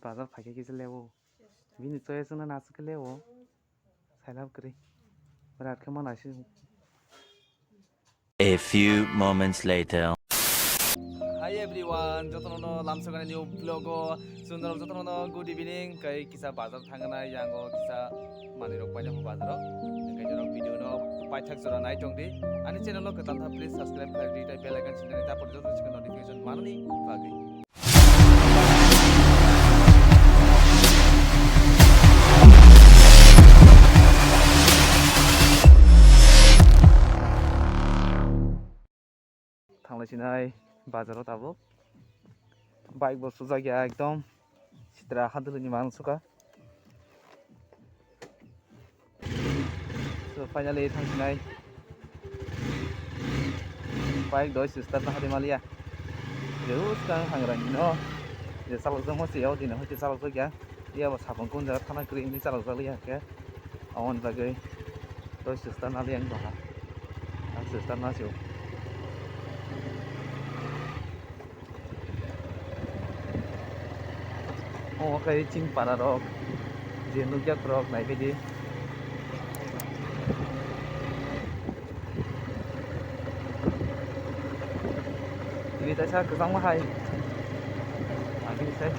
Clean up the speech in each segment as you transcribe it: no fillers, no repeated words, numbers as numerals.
bazar pakai kisah lewo. Bini coy sana nasi ke lewo. Saya kiri. Berat kemana sih? A few moments later. Hi everyone, jotono lamsogane new vlogo sundar jotono good evening kai kisa bazar thangana yango kisa manirok paina hu bazaro kai jorok video no paithak jora nai tongdi ani channel no katam tha please subscribe kai di bell icon sinani ta por jotono chika notification manani pagi थांलायसिनाय बाजाराव दाबो bike बस्तु जायगाया एकदम सिद्रा हादोरनि मानसुखा so finally थांसिनाय bike दय sister ना हादेमालिया जौस का हांग्रानि न जे सालकजों हसेयाव दिना हसे सालक जायगा याबो साबनखौ जागा थाना ग्रिनि सालक जालिया के अन बागै दय सिस्टार नालिया आं दहा आं sister नासिउ kayak cing para rok jenuk jak rok naik bedi ini saya kesang mahai lagi saya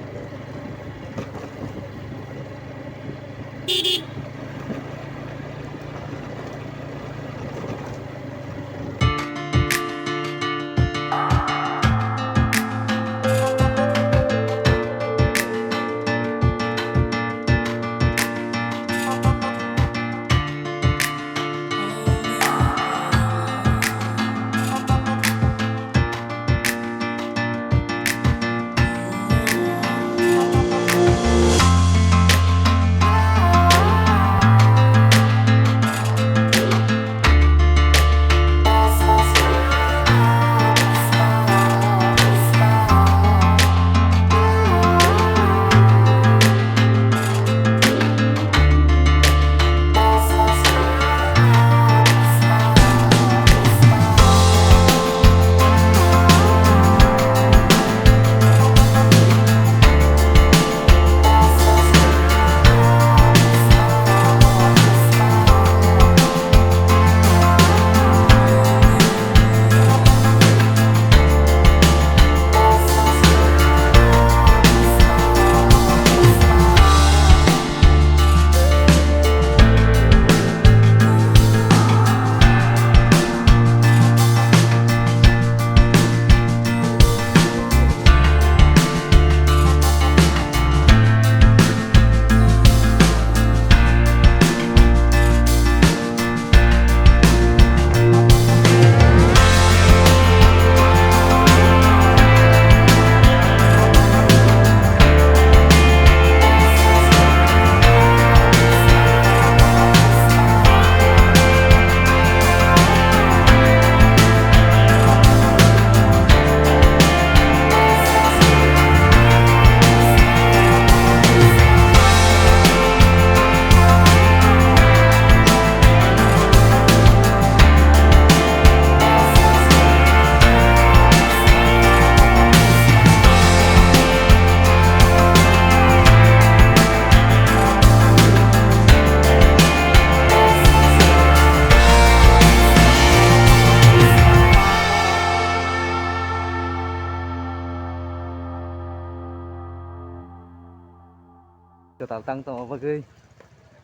Ketal tang tong bagai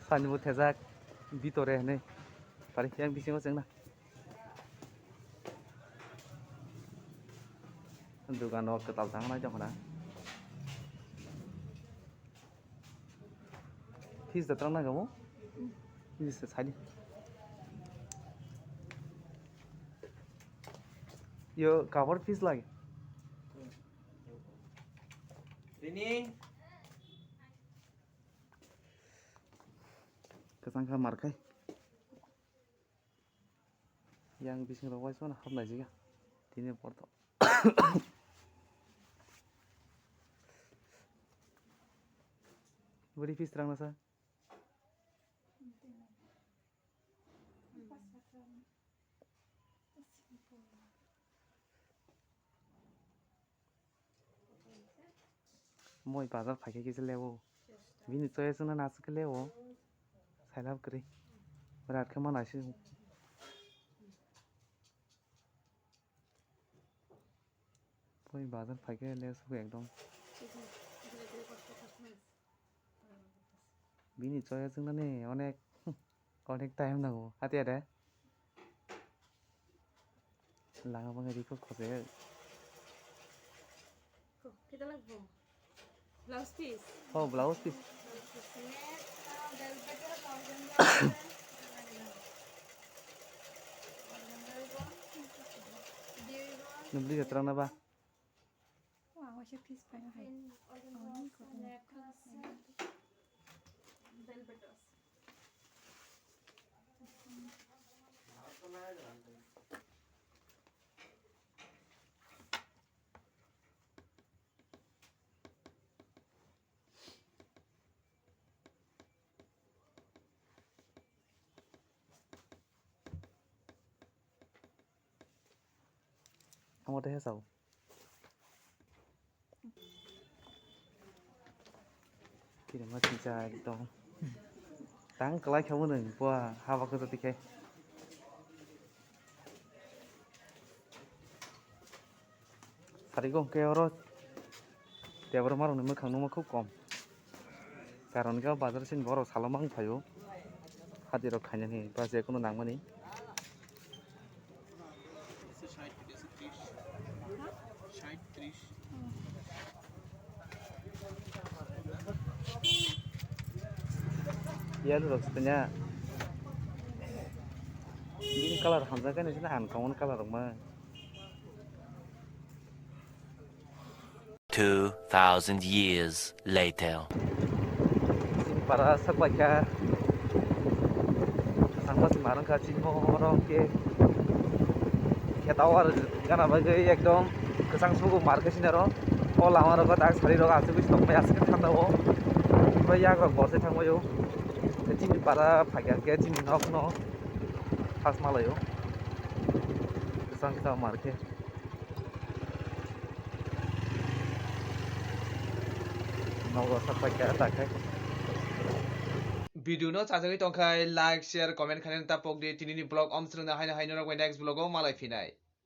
sani bu tezak bitore ne pari yang bisingo sengna dukan no ketal tang na jong na fis datang na kamu ini sani yo cover fis lagi ini kesangka markai yang bising rawai sana hamna juga ini porto beri fish terang nasa Moi bazar pakai kisi lewo. Bini coy suna nasu ke lewo. Sailap kiri. Berat ke mana sih? Moi bazar pakai lewo suka ekdom. Bini coy suna nih onek time nago. Hati ada? Langa bang edi kok kose. Kita lagi blouse piece. Oh blouse piece. Nubli jatra na ba? Wah, macam piece pakai hai. Kamu teh sao? Kira macam cai dong. Tang kelai kamu neng, buah hawa ke tadi ke. Hari kau ke orang, dia bermarung ni mereka nunggu kau kom. Karena kau bazar sin baru salamang payu. Hati rok kanya ni, bazar kono nang mani. Ya lu sebenarnya ini color hamzah kan ini an kawan color mah 2,000 years later. ini para sakwaja sangma si marang ka chin orang ke tahu ada kan apa jadi ekdom kesang suku market sini ro oh lama ro tak sari ro asal bis tok mayas ke thanda wo bai ya ro borse thangmo yo chin para phagya ke chin nok no pas malayo kesang kita market नौरो सबै क्या ताkai video no chajagai tongkai like share comment khanen ta pok de tinini blog omsrung na haina haina rok next blog o malai phinai